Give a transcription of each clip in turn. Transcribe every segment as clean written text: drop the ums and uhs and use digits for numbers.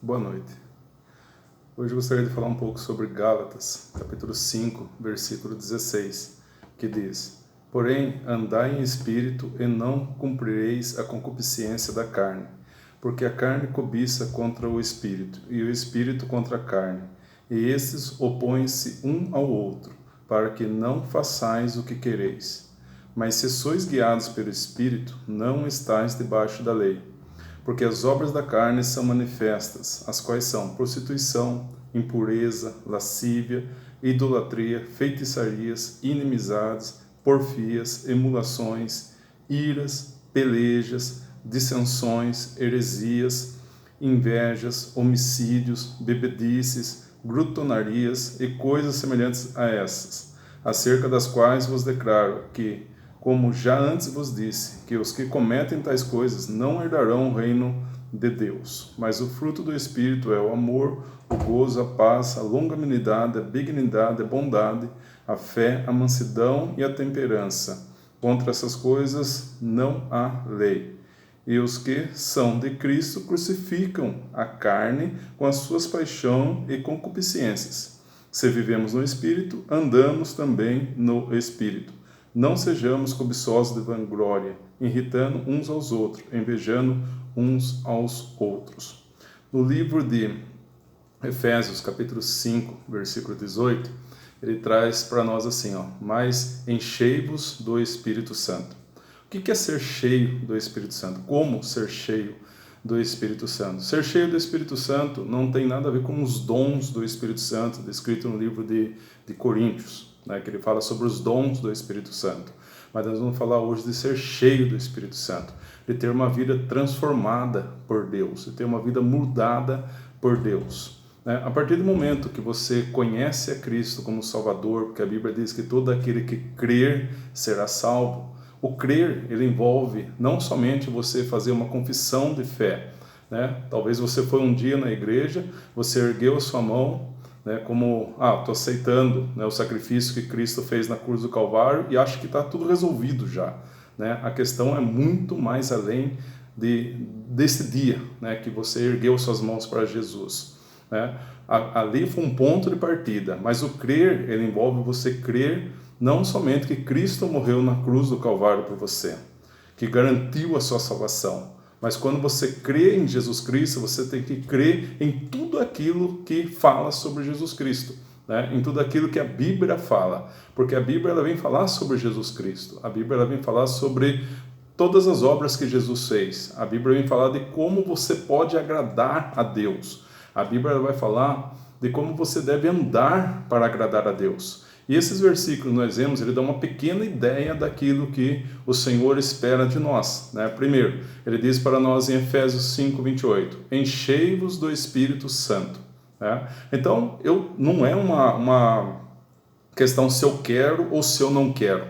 Boa noite. Hoje eu gostaria de falar um pouco sobre Gálatas, capítulo 5, versículo 16, que diz: Porém, andai em espírito e não cumprireis a concupiscência da carne, porque a carne cobiça contra o espírito, e o espírito contra a carne, e estes opõem-se um ao outro, para que não façais o que quereis. Mas se sois guiados pelo espírito, não estáis debaixo da lei. Porque as obras da carne são manifestas, as quais são prostituição, impureza, lascívia, idolatria, feitiçarias, inimizades, porfias, emulações, iras, pelejas, dissensões, heresias, invejas, homicídios, bebedices, glutonarias e coisas semelhantes a essas, acerca das quais vos declaro que, como já antes vos disse, que os que cometem tais coisas não herdarão o reino de Deus. Mas o fruto do Espírito é o amor, o gozo, a paz, a longanimidade, a benignidade, a bondade, a fé, a mansidão e a temperança. Contra essas coisas não há lei. E os que são de Cristo crucificam a carne com as suas paixões e concupiscências. Se vivemos no Espírito, andamos também no Espírito. Não sejamos cobiçosos de vanglória, irritando uns aos outros, invejando uns aos outros. No livro de Efésios, capítulo 5, versículo 18, ele traz para nós assim, mas enchei-vos do Espírito Santo. O que é ser cheio do Espírito Santo? Como ser cheio do Espírito Santo? Ser cheio do Espírito Santo não tem nada a ver com os dons do Espírito Santo, descrito no livro de Coríntios, que ele fala sobre os dons do Espírito Santo. Mas nós vamos falar hoje de ser cheio do Espírito Santo, de ter uma vida transformada por Deus, de ter uma vida mudada por Deus. A partir do momento que você conhece a Cristo como Salvador, porque a Bíblia diz que todo aquele que crer será salvo, o crer, ele envolve não somente você fazer uma confissão de fé, Talvez você foi um dia na igreja, você ergueu a sua mão, como, estou aceitando o sacrifício que Cristo fez na cruz do Calvário e acho que está tudo resolvido já. A questão é muito mais além desse dia, que você ergueu suas mãos para Jesus. Ali foi um ponto de partida, mas o crer, ele envolve você crer não somente que Cristo morreu na cruz do Calvário por você, que garantiu a sua salvação, mas quando você crê em Jesus Cristo, você tem que crer em tudo aquilo que fala sobre Jesus Cristo, em tudo aquilo que a Bíblia fala, porque a Bíblia ela vem falar sobre Jesus Cristo, a Bíblia ela vem falar sobre todas as obras que Jesus fez, a Bíblia vem falar de como você pode agradar a Deus, a Bíblia ela vai falar de como você deve andar para agradar a Deus. E esses versículos nós vemos, ele dá uma pequena ideia daquilo que o Senhor espera de nós. Primeiro, ele diz para nós em Efésios 5, 28, enchei-vos do Espírito Santo. Então, não é uma questão se eu quero ou se eu não quero.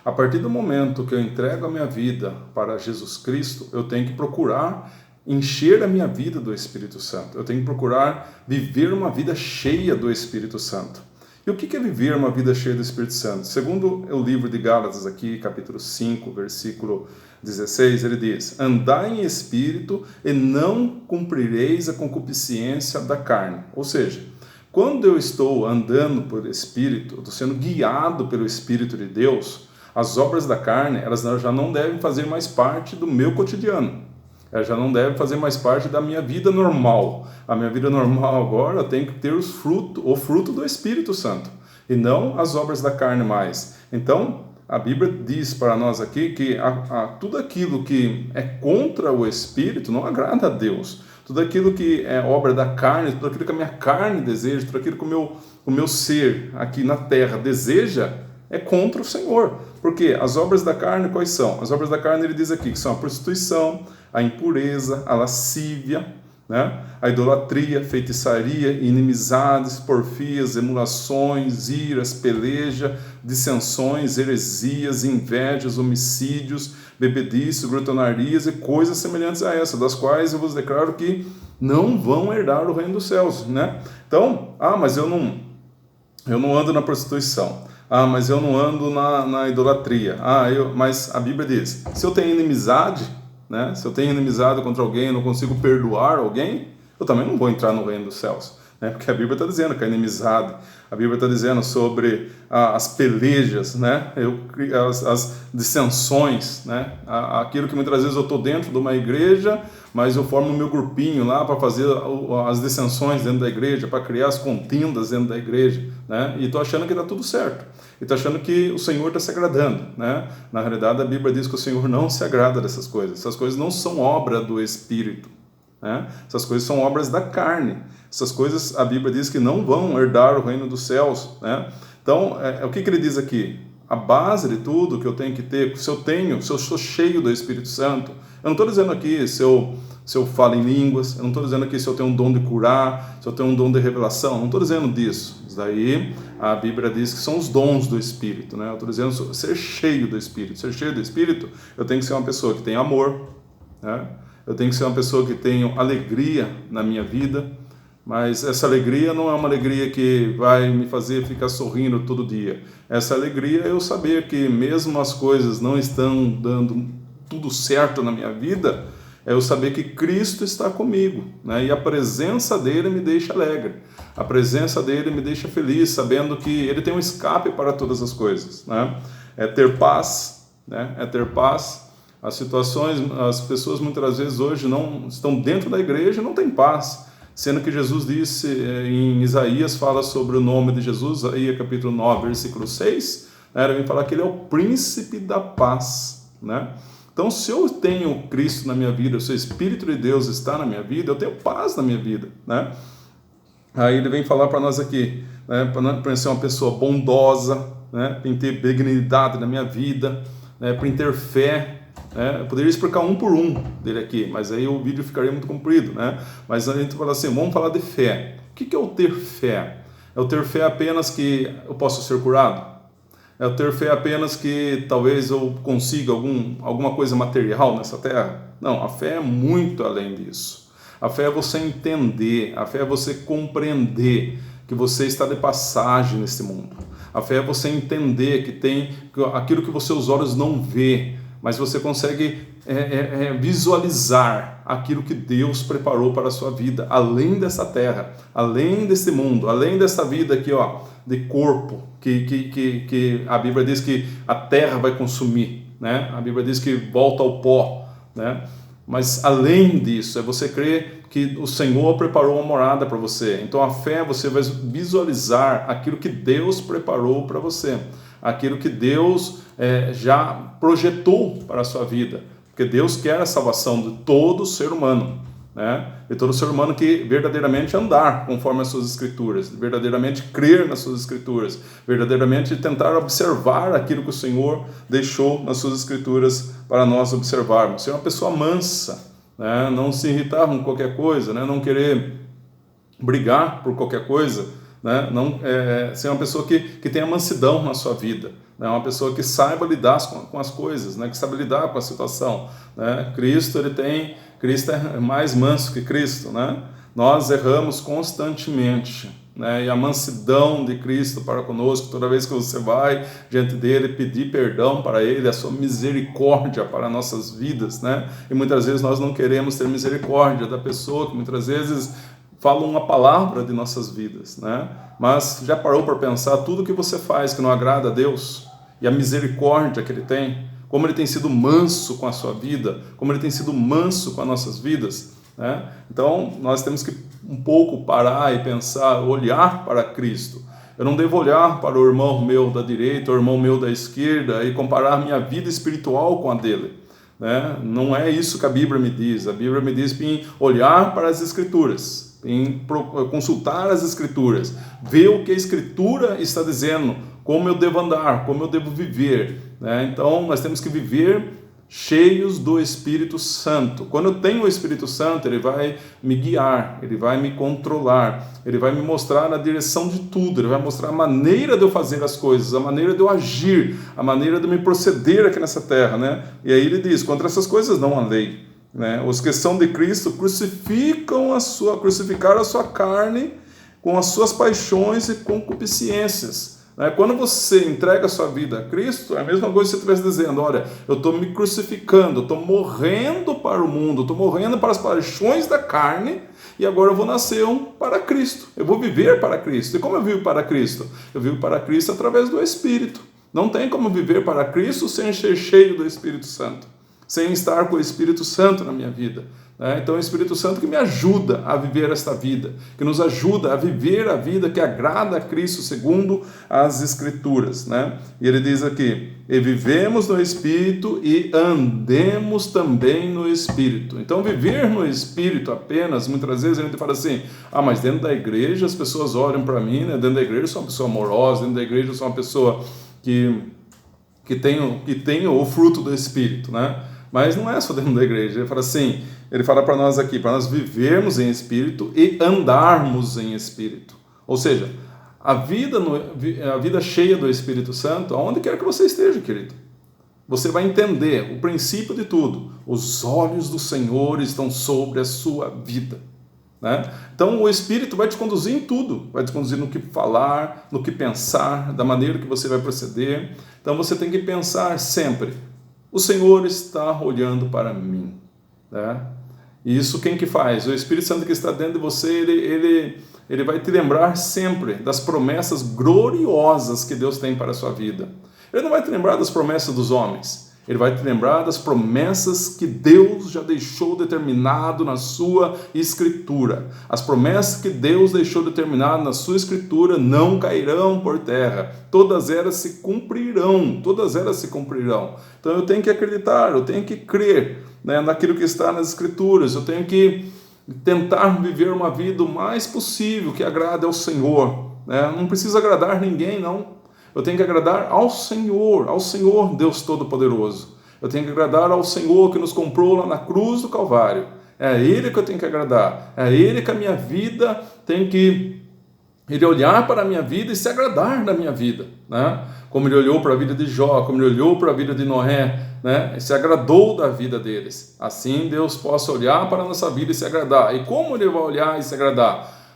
A partir do momento que eu entrego a minha vida para Jesus Cristo, eu tenho que procurar encher a minha vida do Espírito Santo. Eu tenho que procurar viver uma vida cheia do Espírito Santo. E o que é viver uma vida cheia do Espírito Santo? Segundo o livro de Gálatas aqui, capítulo 5, versículo 16, ele diz, andai em espírito e não cumprireis a concupiscência da carne. Ou seja, quando eu estou andando por Espírito, estou sendo guiado pelo Espírito de Deus, as obras da carne, elas já não devem fazer mais parte do meu cotidiano. Ela já não deve fazer mais parte da minha vida normal. A minha vida normal agora tem que ter o fruto do Espírito Santo, e não as obras da carne mais. Então, a Bíblia diz para nós aqui que tudo aquilo que é contra o Espírito não agrada a Deus. Tudo aquilo que é obra da carne, tudo aquilo que a minha carne deseja, tudo aquilo que o meu ser aqui na terra deseja, é contra o Senhor. Porque as obras da carne quais são? As obras da carne ele diz aqui que são a prostituição, a impureza, a lascívia, a idolatria, feitiçaria, inimizades, porfias, emulações, iras, peleja, dissensões, heresias, invejas, homicídios, bebedices, glutonarias e coisas semelhantes a essa, das quais eu vos declaro que não vão herdar o reino dos céus. Então, mas eu não ando na prostituição. Mas eu não ando na idolatria. Mas a Bíblia diz, se eu tenho inimizade, se eu tenho inimizade contra alguém, eu não consigo perdoar alguém, eu também não vou entrar no reino dos céus. Porque a Bíblia está dizendo que a inimizade, a Bíblia está dizendo sobre as pelejas, né? As dissensões, né? Aquilo que muitas vezes eu estou dentro de uma igreja, mas eu formo o meu grupinho lá para fazer as dissensões dentro da igreja, para criar as contendas dentro da igreja, né? E estou achando que está tudo certo, e estou achando que o Senhor está se agradando, né? Na realidade, a Bíblia diz que o Senhor não se agrada dessas coisas. Essas coisas não são obra do Espírito, né? Essas coisas são obras da carne. Essas coisas, a Bíblia diz que não vão herdar o reino dos céus, né? Então, o que ele diz aqui? A base de tudo que eu tenho que ter, se eu sou cheio do Espírito Santo, eu não estou dizendo aqui se eu falo em línguas, eu não estou dizendo aqui se eu tenho um dom de curar, se eu tenho um dom de revelação, não estou dizendo disso. Isso daí, a Bíblia diz que são os dons do Espírito, né? Eu estou dizendo ser cheio do Espírito. Ser cheio do Espírito, eu tenho que ser uma pessoa que tem amor, né? Eu tenho que ser uma pessoa que tenha alegria na minha vida, mas essa alegria não é uma alegria que vai me fazer ficar sorrindo todo dia. Essa alegria é eu saber que mesmo as coisas não estão dando tudo certo na minha vida, é eu saber que Cristo está comigo, né? E a presença dele me deixa alegre, a presença dele me deixa feliz, sabendo que ele tem um escape para todas as coisas, né? É ter paz, né? É ter paz. As pessoas muitas vezes hoje não estão dentro da igreja e não têm paz, sendo que Jesus disse em Isaías, fala sobre o nome de Jesus, aí capítulo 9, versículo 6, né? Ele vem falar que ele é o príncipe da paz, né? Então, se eu tenho Cristo na minha vida, se o Espírito de Deus está na minha vida, eu tenho paz na minha vida, né? Aí ele vem falar para nós aqui, né, para ser uma pessoa bondosa, né, para ter benignidade na minha vida, né, para ter fé. Eu poderia explicar um por um dele aqui, mas aí o vídeo ficaria muito comprido, né? Mas a gente fala assim, vamos falar de fé. O que é o ter fé? É o ter fé apenas que eu posso ser curado? É o ter fé apenas que talvez eu consiga alguma coisa material nessa terra? Não, a fé é muito além disso. A fé é você entender, a fé é você compreender que você está de passagem nesse mundo. A fé é você entender que tem aquilo que os olhos não vê, mas você consegue visualizar aquilo que Deus preparou para a sua vida, além dessa terra, além desse mundo, além dessa vida aqui, ó, de corpo, que a Bíblia diz que a terra vai consumir, né? A Bíblia diz que volta ao pó, né? Mas além disso, é você crer que o Senhor preparou uma morada para você. Então a fé, você vai visualizar aquilo que Deus preparou para você, aquilo que Deus já projetou para a sua vida, porque Deus quer a salvação de todo ser humano, né? De todo ser humano que verdadeiramente andar conforme as suas escrituras, verdadeiramente crer nas suas escrituras, verdadeiramente tentar observar aquilo que o Senhor deixou nas suas escrituras para nós observarmos. Ser uma pessoa mansa, né? Não se irritar com qualquer coisa, né? Não querer brigar por qualquer coisa, né? Não, ser uma pessoa que tenha mansidão na sua vida, né? Uma pessoa que saiba lidar com as coisas, né? Que saiba lidar com a situação, né? Cristo é mais manso que Cristo, né? Nós erramos constantemente, né? E a mansidão de Cristo para conosco, toda vez que você vai diante dele pedir perdão para ele, a sua misericórdia para nossas vidas, né? E muitas vezes nós não queremos ter misericórdia da pessoa que muitas vezes fala uma palavra de nossas vidas, né? Mas já parou para pensar tudo que você faz que não agrada a Deus e a misericórdia que ele tem, como ele tem sido manso com a sua vida, como ele tem sido manso com as nossas vidas, né? Então nós temos que um pouco parar e pensar, olhar para Cristo. Eu não devo olhar para o irmão meu da direita, o irmão meu da esquerda e comparar minha vida espiritual com a dele, né? Não é isso que a Bíblia me diz. A Bíblia me diz em olhar para as Escrituras, em consultar as Escrituras, ver o que a Escritura está dizendo, como eu devo andar, como eu devo viver, né? Então nós temos que viver cheios do Espírito Santo. Quando eu tenho o Espírito Santo, ele vai me guiar, ele vai me controlar, ele vai me mostrar a direção de tudo, ele vai mostrar a maneira de eu fazer as coisas, a maneira de eu agir, a maneira de me proceder aqui nessa terra, né? E aí ele diz, contra essas coisas não há lei, né? Os que são de Cristo crucificaram a sua carne com as suas paixões e concupiscências. Quando você entrega a sua vida a Cristo, é a mesma coisa que você estivesse dizendo, olha, eu estou me crucificando, eu estou morrendo para o mundo, estou morrendo para as paixões da carne, e agora eu vou nascer para Cristo, eu vou viver para Cristo. E como eu vivo para Cristo? Eu vivo para Cristo através do Espírito. Não tem como viver para Cristo sem ser cheio do Espírito Santo, sem estar com o Espírito Santo na minha vida. Então é o Espírito Santo que me ajuda a viver esta vida, que nos ajuda a viver a vida que agrada a Cristo segundo as Escrituras. E ele diz aqui, e vivemos no Espírito e andemos também no Espírito. Então viver no Espírito apenas, muitas vezes a gente fala assim, mas dentro da igreja as pessoas olham para mim, dentro da igreja eu sou uma pessoa amorosa, dentro da igreja eu sou uma pessoa que tem o fruto do Espírito, Mas não é só dentro da igreja. Ele fala assim, ele fala para nós aqui, para nós vivermos em Espírito e andarmos em Espírito. Ou seja, a vida cheia do Espírito Santo, aonde quer que você esteja, querido, você vai entender o princípio de tudo. Os olhos do Senhor estão sobre a sua vida. Então o Espírito vai te conduzir em tudo, vai te conduzir no que falar, no que pensar, da maneira que você vai proceder. Então você tem que pensar sempre, o Senhor está olhando para mim. E isso quem que faz? O Espírito Santo que está dentro de você, ele vai te lembrar sempre das promessas gloriosas que Deus tem para a sua vida. Ele não vai te lembrar das promessas dos homens, ele vai te lembrar das promessas que Deus já deixou determinado na sua Escritura. As promessas que Deus deixou determinado na sua Escritura não cairão por terra. Todas elas se cumprirão. Todas elas se cumprirão. Então eu tenho que acreditar, eu tenho que crer naquilo que está nas Escrituras. Eu tenho que tentar viver uma vida o mais possível que agrade ao Senhor. Não precisa agradar ninguém, não. Eu tenho que agradar ao Senhor Deus Todo-Poderoso. Eu tenho que agradar ao Senhor que nos comprou lá na cruz do Calvário. É a Ele que eu tenho que agradar. É a Ele que a minha vida tem que... Ele olhar para a minha vida e se agradar da minha vida. Como Ele olhou para a vida de Jó, como Ele olhou para a vida de Noé, e se agradou da vida deles. Assim Deus possa olhar para a nossa vida e se agradar. E como Ele vai olhar e se agradar?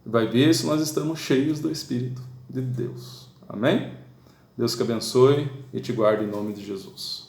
Vai ver se nós estamos cheios do Espírito de Deus. Amém? Deus que abençoe e te guarde em nome de Jesus.